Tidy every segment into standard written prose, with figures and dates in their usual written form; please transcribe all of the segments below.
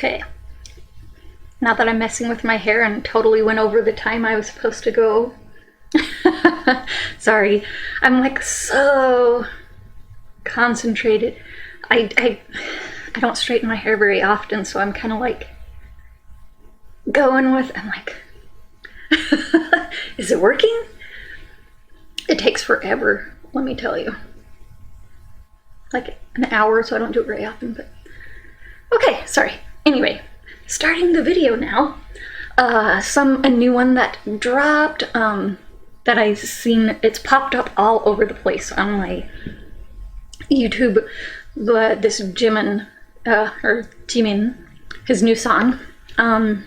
Okay. Now that I'm messing with my hair and totally went over the time I was supposed to go. Sorry. I'm like so concentrated. I don't straighten my hair very often, so I'm kind of like going with, I'm like, is it working? It takes forever, let me tell you. Like an hour, so I don't do it very often, but okay, sorry. Anyway, starting the video now. A new one that dropped, that I've seen, it's popped up all over the place on my YouTube. This Jimin, or Jimin, his new song. And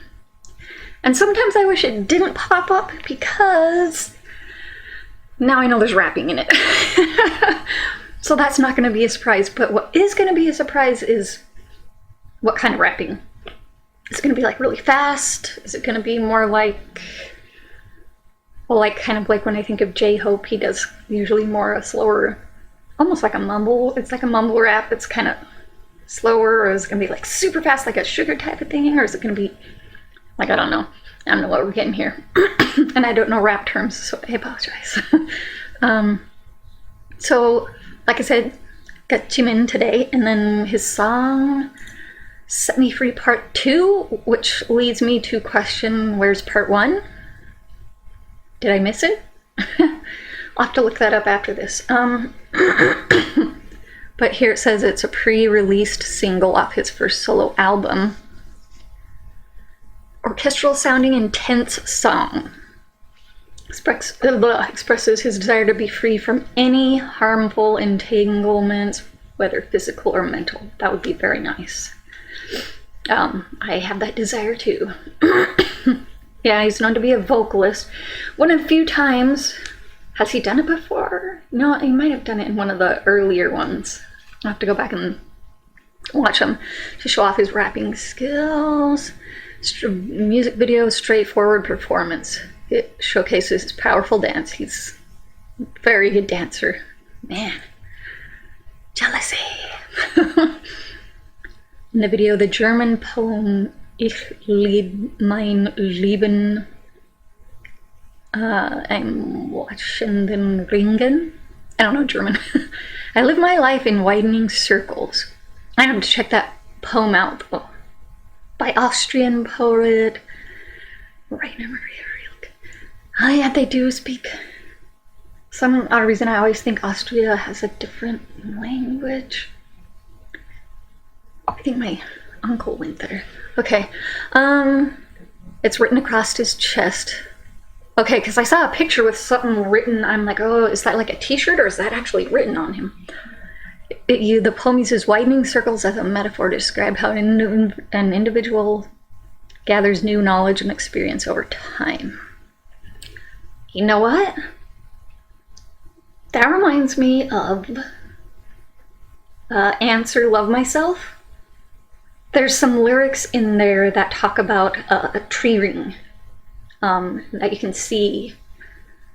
sometimes I wish it didn't pop up because now I know there's rapping in it. So that's not going to be a surprise, but what is going to be a surprise is what kind of rapping. Is it going to be like really fast? Is it going to be more like, well, like kind of like when I think of J-Hope, he does usually more a slower, almost like a mumble. It's like a mumble rap. It's kind of slower, or is it going to be like super fast, like a sugar type of thing? Or is it going to be like, I don't know. I don't know what we're getting here. And I don't know rap terms, so I apologize. So, like I said, got Jimin today, and then his song Set Me Free Part 2, which leads me to question, where's Part 1? Did I miss it? I'll have to look that up after this. But here it says it's a pre-released single off his first solo album. Orchestral sounding intense song. Expresses his desire to be free from any harmful entanglements, whether physical or mental. That would be very nice. I have that desire too. Yeah, he's known to be a vocalist. One of the few times, has he done it before? No, he might have done it in one of the earlier ones. I'll have to go back and watch him to show off his rapping skills. Music video, straightforward performance. It showcases his powerful dance. He's a very good dancer. Man, jealousy. In the video, the German poem Ich lieb mein Leben I'm watching them ringen. I don't know German. I live my life in widening circles. I have to check that poem out though. By Austrian poet Rainer Maria Rilke. Oh yeah, they do speak. Some odd reason I always think Austria has a different language. I think my uncle went there. Okay. It's written across his chest. Okay, because I saw a picture with something written. I'm like, oh, is that like a t-shirt or is that actually written on him? The poem uses widening circles as a metaphor to describe how an individual gathers new knowledge and experience over time. You know what? That reminds me of Answer Love Myself. There's some lyrics in there that talk about a tree ring that you can see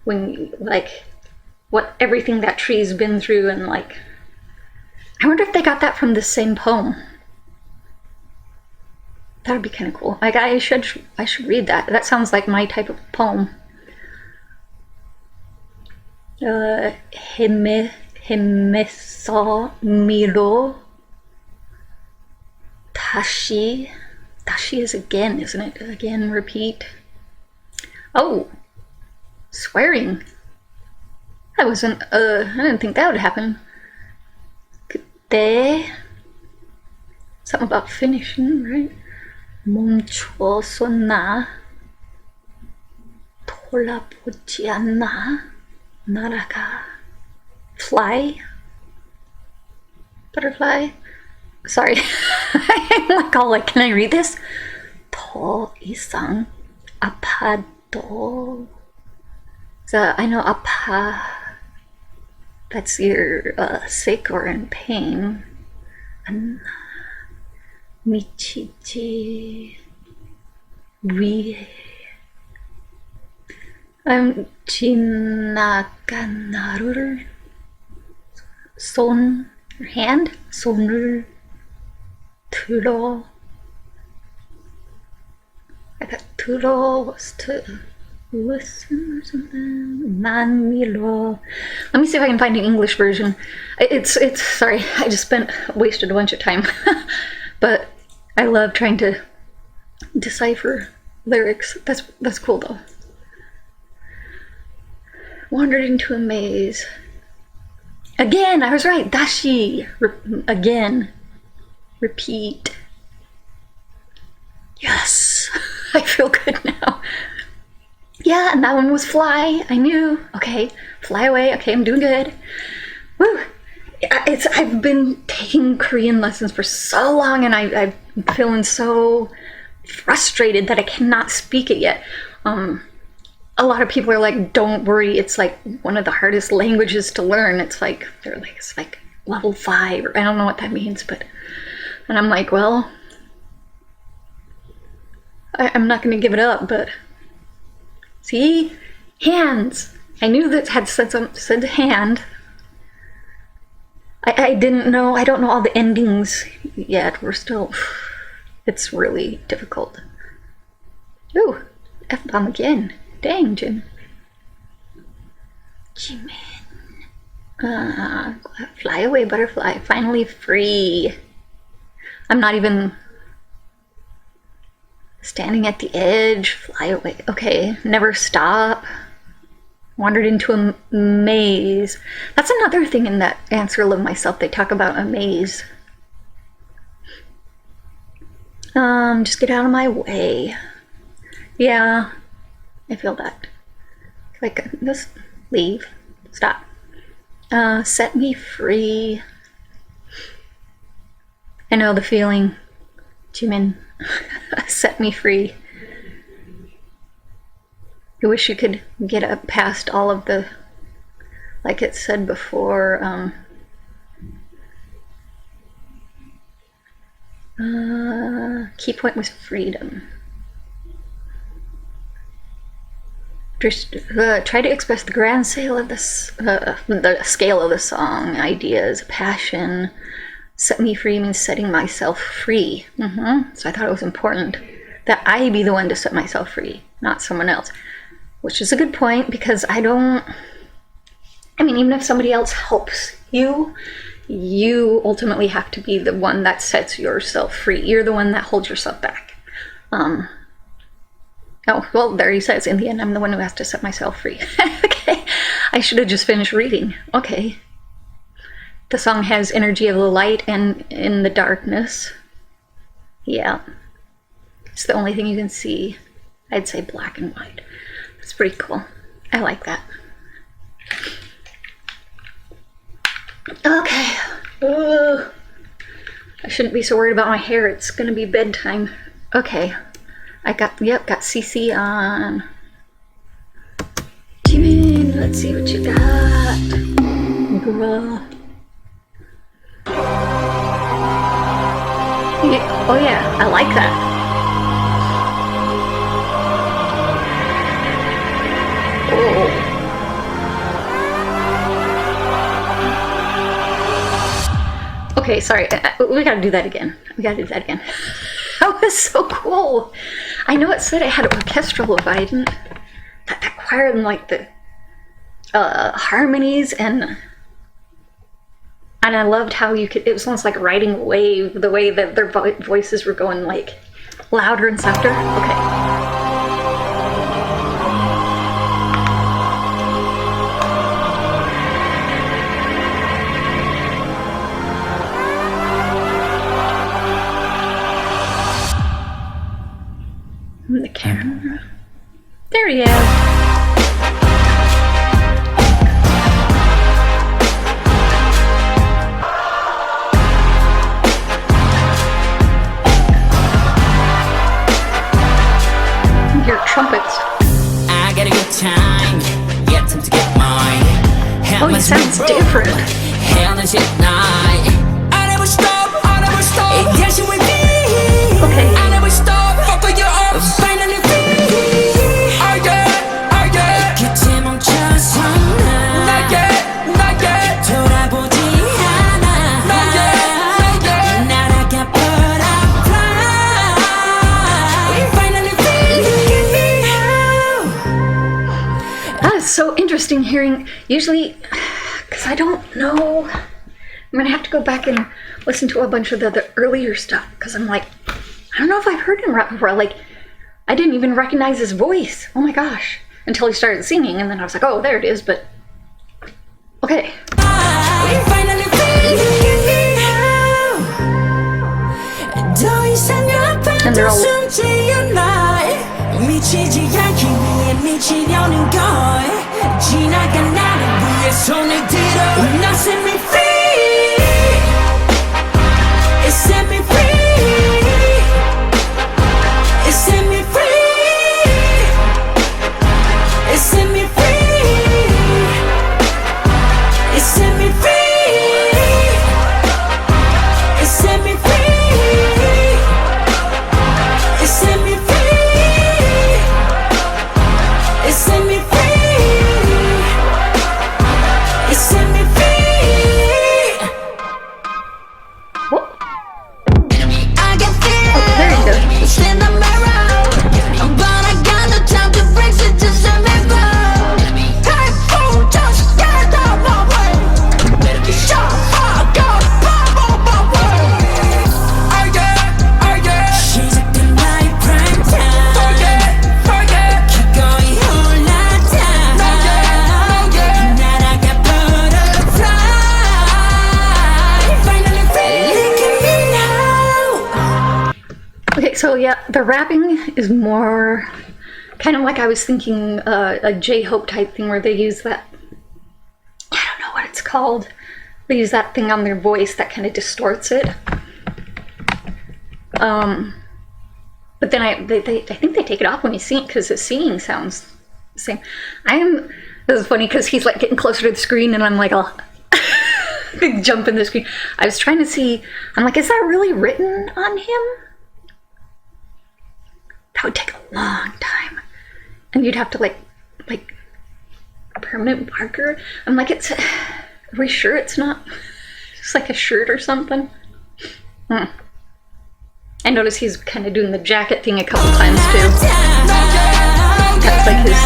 when, like, what everything that tree's been through, and like, I wonder if they got that from the same poem. That would be kind of cool. Like, I should read that. That sounds like my type of poem. Himesa miro tashi. Tashi is again, isn't it? Again, repeat. Oh, swearing. I didn't think that would happen. 그때, something about finishing, right? 멈춰서 나 돌아보지 않나 날아가. Fly? Butterfly? Sorry. I'm like all like, can I read this? 더 이상 아파도. So I know 아파, that's you're sick or in pain. 않나 미치지 위해. 지나간 나를 손, hand, 손을 들어 들어 was to listen or something. 난 밀어. Let me see if I can find an English version. It's sorry, I just wasted a bunch of time. But I love trying to decipher lyrics. That's cool though. Wandered into a maze. Again, I was right. Dashi. Again. Repeat. Yes. I feel good now. Yeah, and that one was fly. I knew. Okay. Fly away. Okay, I'm doing good. Woo. I've been taking Korean lessons for so long, and I'm feeling so frustrated that I cannot speak it yet. A lot of people are like, don't worry, it's like one of the hardest languages to learn. It's like level 5, or I don't know what that means, and I'm like, well, I'm not gonna give it up, but see, hands. I knew that had said hand. I didn't know, I don't know all the endings yet. It's really difficult. Ooh, F-bomb again. Dang, Jimin. Fly away, butterfly. Finally free. I'm not even standing at the edge. Fly away. Okay, never stop. Wandered into a maze. That's another thing in that answer, Love Myself. They talk about a maze. Just get out of my way. Yeah. I feel that. Like, just leave. Stop. Set me free. I know the feeling. Jimin. Set me free. I wish you could get up past all of the, like it said before, key point was freedom. Just try to express the grand scale of this, the scale of the song, ideas, passion. Set me free means setting myself free. So I thought it was important that I be the one to set myself free, not someone else. Which is a good point, because even if somebody else helps you, you ultimately have to be the one that sets yourself free. You're the one that holds yourself back. Oh, well, there he says, in the end, I'm the one who has to set myself free. Okay, I should have just finished reading. Okay. The song has energy of the light and in the darkness. Yeah. It's the only thing you can see. I'd say black and white. It's pretty cool. I like that. Okay. Ugh. I shouldn't be so worried about my hair. It's gonna be bedtime. Okay. I got CC on. Jimin, let's see what you got. Girl. Yeah, oh yeah, I like that. Oh. Okay, sorry. We gotta do that again. That was so cool. I know it said it had orchestral vibe, that choir and like the harmonies, and I loved how it was almost like riding a wave, the way that their voices were going like louder and softer. Okay. The camera. There he is. Your trumpets. I got a good time. Get time to get mine. Oh, he sounds different. Okay. I never stop. Fuck you up. Finally free. 끝에 멈춰서 나게 돌아보지 않아. 날아가 but I fly. Finally free. interesting hearing, usually, because I don't know, I'm gonna have to go back and listen to a bunch of the earlier stuff, because I'm like, I don't know if I've heard him rap before. Like, I didn't even recognize his voice. Oh my gosh. Until he started singing, and then I was like, oh, there it is, but okay. And they're all So yeah, the rapping is more kind of like I was thinking a J-Hope type thing where they use that, I don't know what it's called, they use that thing on their voice that kind of distorts it. But then I think they take it off when you sing, because the singing sounds the same. This is funny because he's like getting closer to the screen and I'm like, oh, big jump in the screen. I was trying to see, I'm like, is that really written on him? That would take a long time. And you'd have to like a permanent marker. I'm like, are we sure it's not just like a shirt or something? I notice he's kind of doing the jacket thing a couple times too. That's like his...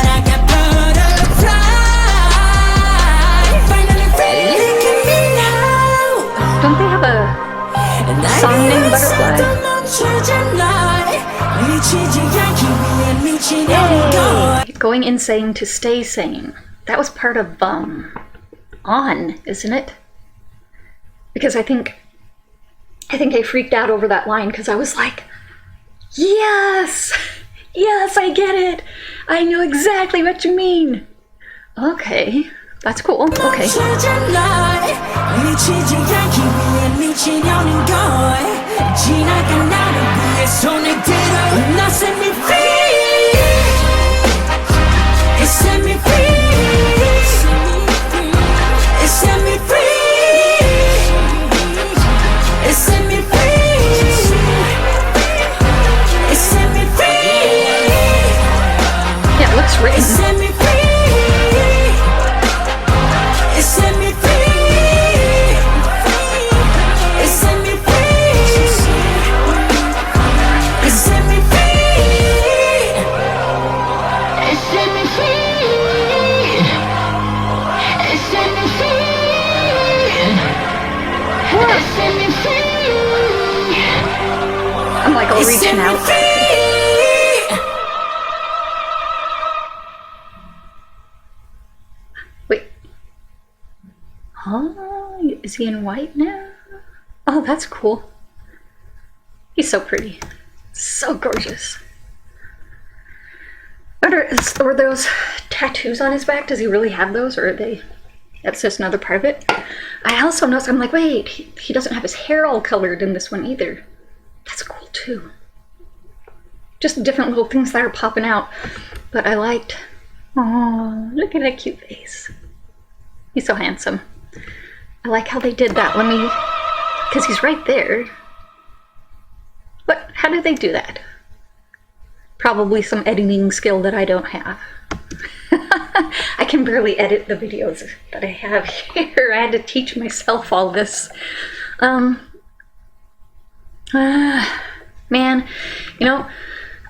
Don't they have a song named Butterfly? Yay! Going insane to stay sane. That was part of On, isn't it? Because I think I freaked out over that line because I was like, yes, I get it. I know exactly what you mean. Okay, that's cool. Okay. Yeah, it looks written. I'm like all reaching out. Wait. Oh, is he in white now? Oh, that's cool. He's so pretty. So gorgeous. Are those tattoos on his back? Does he really have those, or are they... That's just another part of it. I also noticed, I'm like, wait, he doesn't have his hair all colored in this one either. That's cool too. Just different little things that are popping out. But I liked, oh, look at that cute face. He's so handsome. I like how they did that. Because he's right there. What? How did they do that? Probably some editing skill that I don't have. I can barely edit the videos that I have here. I had to teach myself all this. Man, you know,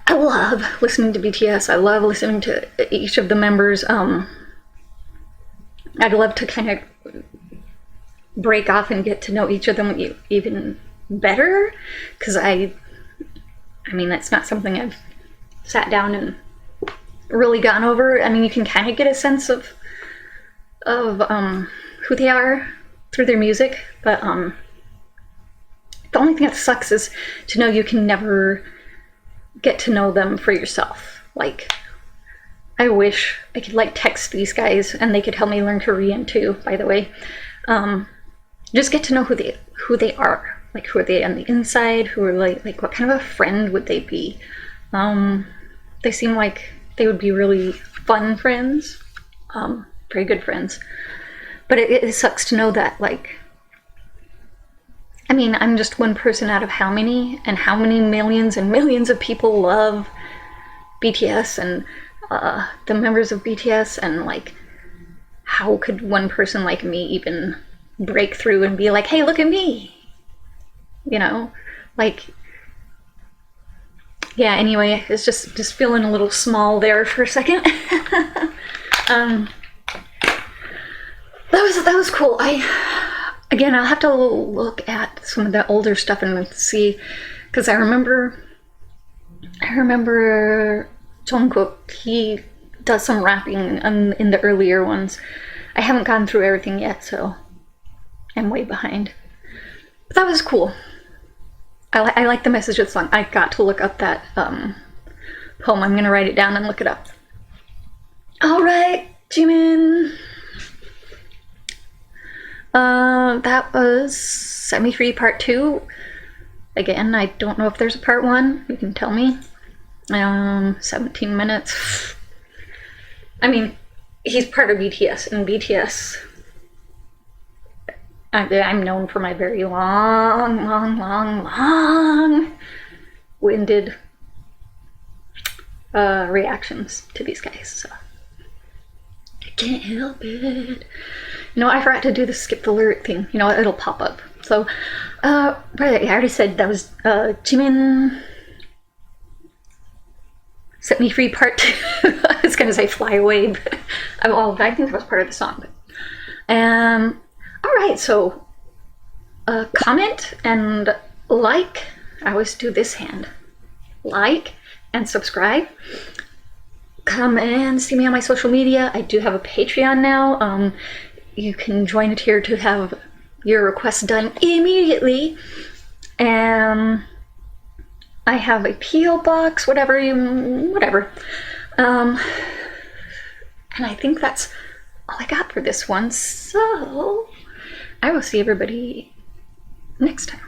I love listening to BTS. I love listening to each of the members. I'd love to kind of break off and get to know each of them even better, because I mean, that's not something I've sat down and really gone over. I mean, you can kind of get a sense of who they are through their music, but the only thing that sucks is to know you can never get to know them for yourself. Like, I wish I could like text these guys and they could help me learn Korean too, by the way. Just get to know who they are. Like, who are they on the inside? Who are like what kind of a friend would they be? They seem like they would be really fun friends, very good friends. But it sucks to know that, like, I mean, I'm just one person out of how many, and how many millions and millions of people love BTS and the members of BTS, and like, how could one person like me even break through and be like, hey, look at me? You know, like, yeah, anyway, it's just feeling a little small there for a second. That was cool. Again, I'll have to look at some of the older stuff and see, because I remember Jungkook, he does some rapping in the earlier ones. I haven't gone through everything yet, so I'm way behind. But that was cool. I like the message of the song. I got to look up that poem. I'm gonna write it down and look it up. Alright, Jimin. That was Set Me Free Part 2. Again, I don't know if there's a Part 1. You can tell me. 17 minutes. I mean, he's part of BTS, and BTS, I'm known for my very long-winded reactions to these guys, so I can't help it. You know, I forgot to do the skip the lyric thing. You know, it'll pop up. So, I already said that was Jimin, Set Me Free Part 2. I was gonna say Fly Away, but I think that was part of the song. Alright, so comment and like. I always do this hand. Like and subscribe. Come and see me on my social media. I do have a Patreon now. You can join it here to have your requests done immediately. And I have a P.O. box, whatever. And I think that's all I got for this one. So I will see everybody next time.